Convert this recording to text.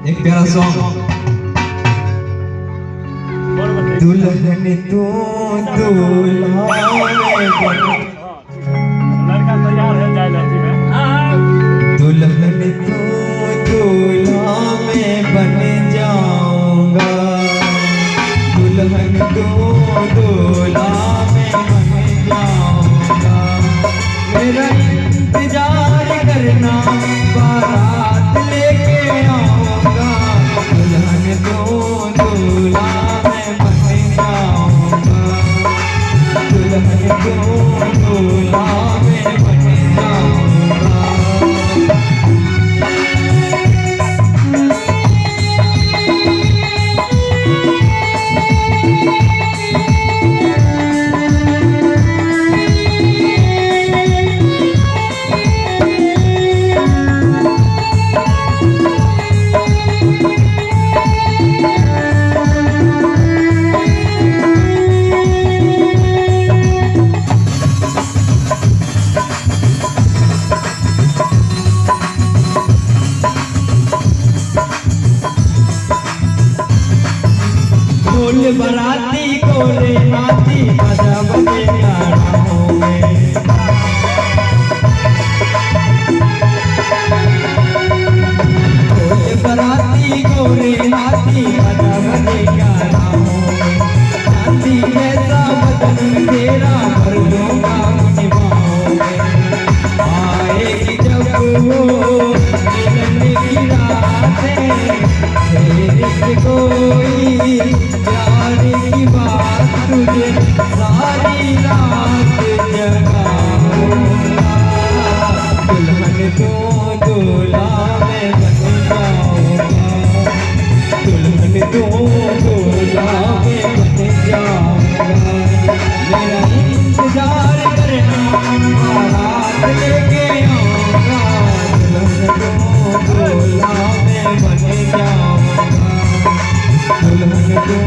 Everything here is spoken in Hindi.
एक प्यारा सॉन्ग। दुल्हन तू दूल्हा लड़का तैयार है जाए जाती में। दुल्हन तू दूल्हा में बन जाऊंगा। दुल्हन तू दूल्हा में बन जाऊंगा। मेरा इंतजार करना बारात लेके आऊंगा। दुल्हन तू दूल्हा में बन जाऊंगा। दुल्हन तू दूल्हा में बन जाऊंगा। ढोल बराती कोले हाथी बजा बजे गाड़ों में। ढोल बराती कोले हाथी बजा बजे गाड़ों में। चांदी जैसा बदन तेरा भर दूंगा निभाओं में। आएगी जब वो मिलन की रातें, तेरी कोई प्यार की बात तुझे सारी रात जगाऊंगा। दुल्हन तू दूल्हा में बन जाऊंगा। दुल्हन तू दूल्हा में बन जाऊंगा। मेरा इंतजार करना बारात लेके आऊंगा। दुल्हन तू दूल्हा में बन जाऊंगा। दुल्हन तू